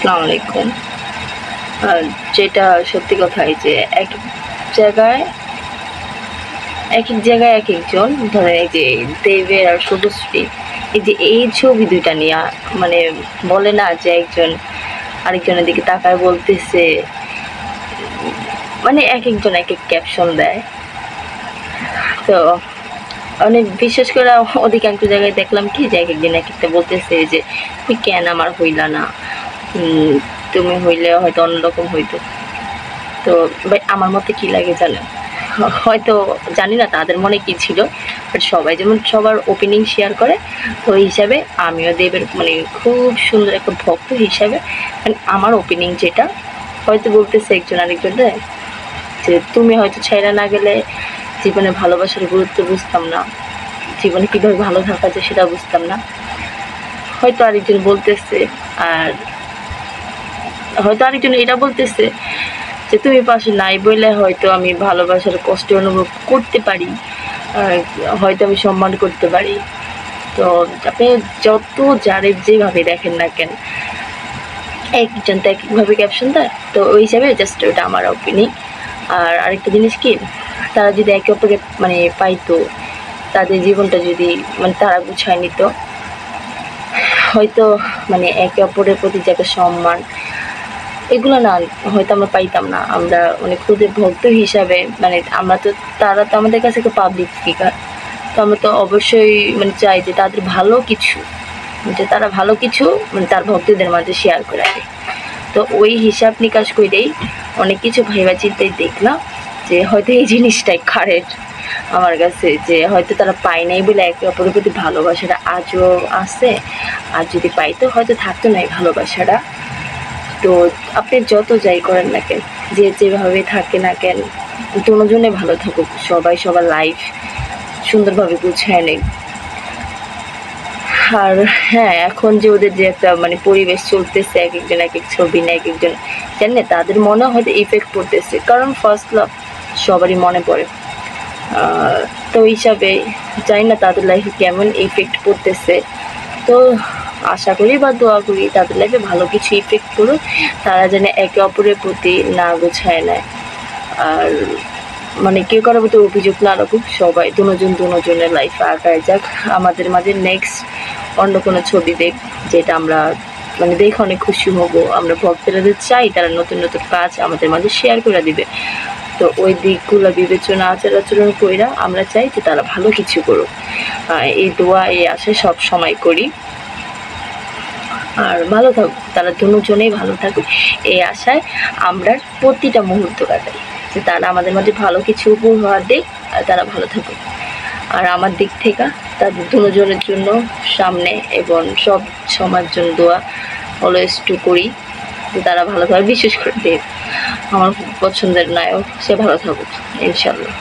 আসসালামু আলাইকুম। যেটা সত্যি কথাই যে জায়গায় এক একজন ধরেন এই যে দেবের আর শুভশ্রী এই ছবি দুইটা নিয়ে মানে বলে না যে একজন আরেকজনের দিকে তাকায় বলতেছে, মানে এক একজন এক এক ক্যাপশন দেয়। তো অনেক বিশেষ করে অধিকাংশ জায়গায় দেখলাম কি যে এক একদিন এক একটা বলতেছে যে তুই কেন আমার হইলা না, তুমি হইলে হয়তো অন্যরকম হইতো। তো ভাই আমার মতে কি লাগে জানেন, হয়তো জানি না তাদের মনে কি ছিল, বাট সবাই যেমন সবার ওপিনিয়ন শেয়ার করে, তো ওই হিসাবে আমিও দেবের মানে খুব সুন্দর একটা ভক্ত হিসাবে মানে আমার ওপিনিয়ন যেটা হয়তো বলতেছে একজন আরেকজনের যে তুমি হয়তো ছাইরা না গেলে জীবনে ভালোবাসার গুরুত্ব বুঝতাম না, জীবনে কীভাবে ভালো থাকা যায় সেটা বুঝতাম না। হয়তো আরেকজন বলতেছে, আর হয়তো আরেকজন এটা বলতেছে যে তুমি পাশে নাই বলে হয়তো আমি ভালোবাসার কষ্ট অনুভব করতে পারি, হয়তো আমি সম্মান করতে পারি। তো আপনি যত যারে যেভাবে দেখেন না কেন, একজন তো একভাবে ক্যাপশন দেয়, তো ওই হিসাবে জাস্ট ওটা আমার ওপিনিয়ন। আর আরেকটা জিনিস কি, তারা যদি একে অপরকে মানে পাইতো, তাদের জীবনটা যদি মানে তারা গুছায় নিত, হয়তো মানে একে অপরের প্রতি যে একটা সম্মান এগুলো না হয়তো আমরা পাইতাম না। আমরা মানে খুদের ভক্ত হিসাবে মানে আমরা তো তারা তো আমাদের কাছে একটা পাবলিক ফিগার, তো আমরা তো অবশ্যই মানে চাই যে তাদের ভালো কিছু, যে তারা ভালো কিছু মানে তার ভক্তদের মাঝে শেয়ার করে দেয়। তো ওই হিসাব নিকাশ করেই অনেক কিছু ভাইবা চিন্তাই দেখলাম যে হয়তো এই জিনিসটাই কারেক্ট আমার কাছে, যে হয়তো তারা পায় নাই বলে একে অপরের প্রতি ভালোবাসাটা আজও আছে, আর যদি পাইতো হয়তো থাকতো না এই ভালোবাসাটা। তো আপনি যত যাই করেন না কেন, যে যেভাবে থাকে না কেন, দুজনে ভালো থাকুক, সবাই সবার লাইফ সুন্দরভাবে গুছায় নেই। আর হ্যাঁ, এখন যে ওদের যে একটা মানে পরিবেশ চলতেছে, এক একজন এক এক ছবি না, এক একজন জানে তাদের মনে হয়তো ইফেক্ট পড়তেছে, কারণ ফার্স্ট লাভ সবারই মনে পড়ে। তো হিসাবে জানি না তাদের লাইফে কেমন ইফেক্ট পড়তেছে। তো আশা করি বা দোয়া করি তাদের লাইফে ভালো কিছু ইফেক্ট করুক, তারা যেন একে অপরের প্রতি না গোছায় নেয়, আর মানে কেউ কারোর প্রতি অভিযোগ না রাখুক, সবাই দুজনের লাইফে আগায় যাক। আমাদের মাঝে নেক্সট অন্য কোনো ছবি দেখ, যেটা আমরা মানে দেখে অনেক খুশি হব। আমরা ভক্তরা চাই তারা নতুন নতুন কাজ আমাদের মাঝে শেয়ার করে দিবে। তো ওই দিকগুলো বিবেচনা আচার আচরণ কইরা আমরা চাই যে তারা ভালো কিছু করুক, এই দোয়া এই আশা সব সময় করি। আর ভালো থাকুক তারা, দুজনেই ভালো থাকুক এই আশায় আমরা প্রতিটা মুহূর্ত কাটাই, যে তারা আমাদের মধ্যে ভালো কিছু উপহার দেয় আর তারা ভালো থাকুক। আর আমার দিক থেকে তাদের দুজনের জন্য সামনে এবং সব সমাজ জন্য দোয়া অলওয়েজ টু করি যে তারা ভালো থাকুক, বিশেষ করে দেব আমার পছন্দের নায়ক, সে ভালো থাকুক ইনশাল্লাহ।